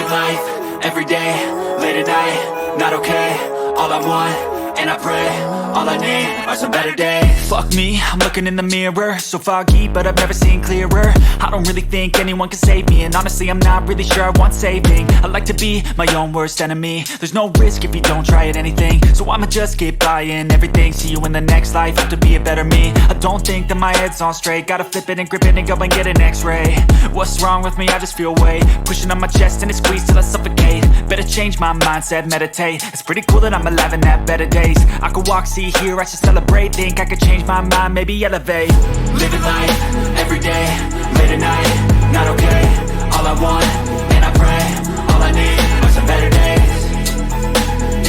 Living life, every day, late at night, not okay. All I want, and I pray, all I need are some better days. Fuck me, I'm looking in the mirror, so foggy, but I've never seen clearer. I don't really think anyone can save me, and honestly I'm not really sure I want saving. I like to be my own worst enemy. There's no risk if you don't try at anything, so I'ma just keep buying everything. See you in the next life, have to be a better me. I don't think that my head's on straight, gotta flip it and grip it and go and get an x-ray. What's wrong with me? I just feel weight pushing on my chest and it squeezes till I suffocate. Better change my mindset, meditate. It's pretty cool that I'm alive and have better days. I could walk, see, hear, I should celebrate. Think I could change my mind, maybe elevate. Living life, every day, late at night, not okay. All I want, and I pray, all I need are some better days.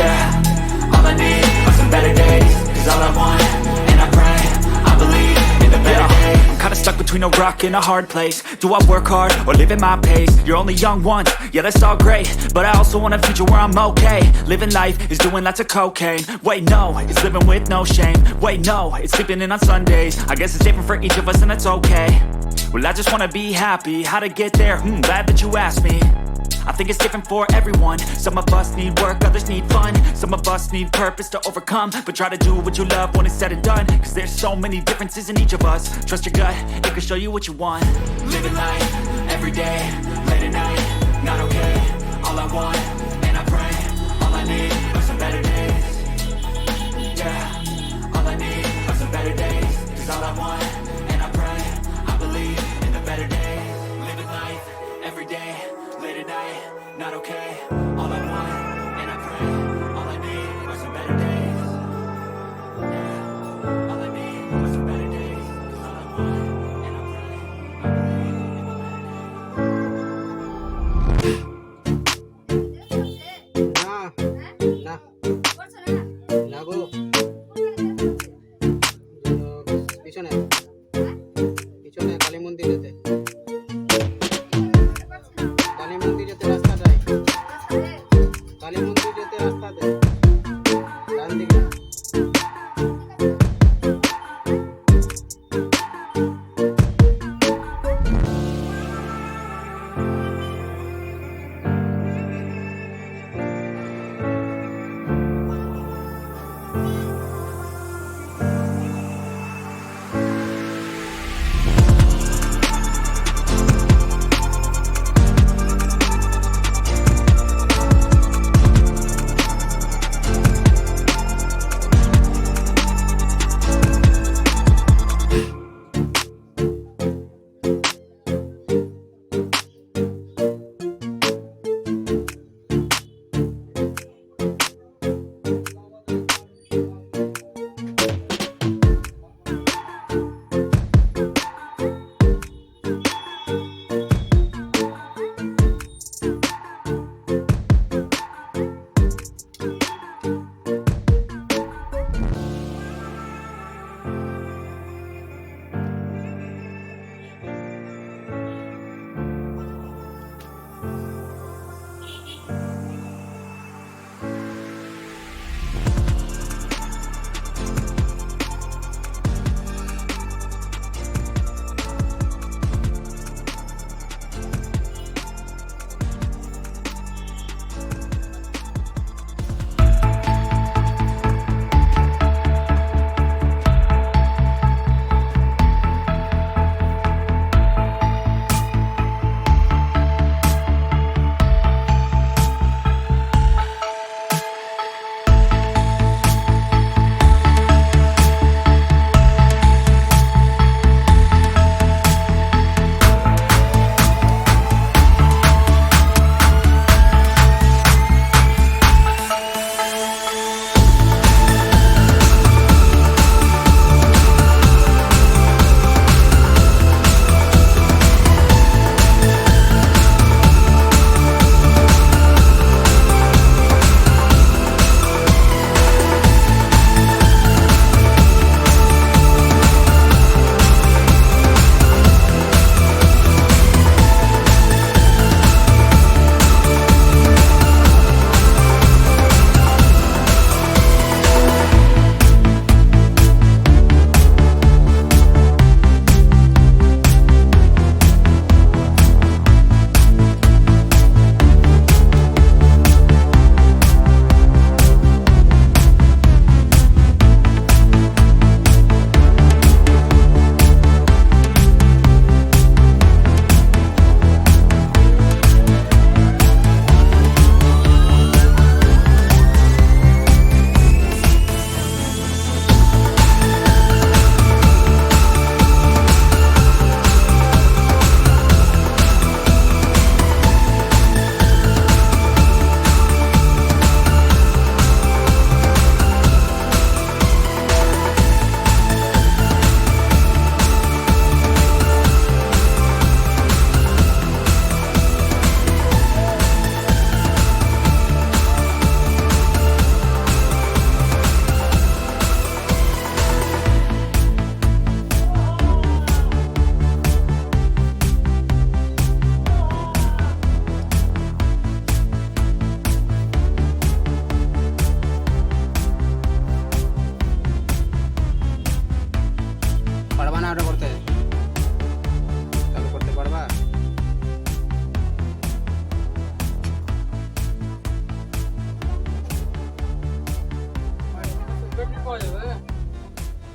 Yeah, all I need are some better days. Cause all I want, and I pray, I believe in the better days. I'm kinda stuck between a rock and a hard place. Do I work hard or live at my pace? You're only young once, yeah that's all great, but I also want a future where I'm okay. Living life is doing lots of cocaine. Wait no, it's living with no shame. Wait no, it's sleeping in on Sundays. I guess it's different for each of us and that's okay. Well I just wanna be happy, how to get there? Glad that you asked me. I think it's different for everyone. Some of us need work, others need fun. Some of us need purpose to overcome. But try to do what you love when it's said and done. Cause there's so many differences in each of us. Trust your gut, it can show you what you want. Living life, every day, late at night, not okay. All I want, and I pray, all I need are some better days. Yeah, all I need are some better days. Cause all I want, and I pray, I believe in the better days. Living life, every day, late at night, not okay. All I want, and I pray, all I need are some better days. Yeah, all I need are some better days. Cause all I want, and I pray, I believe in the better days. না না গো পিছনে পিছনে কালী মন্দিরেতে রাস্তাটায়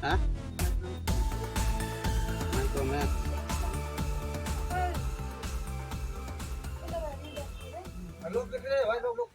হ্যাঁ মাইক্রোম্যাক্স लोग कितने भाई लोग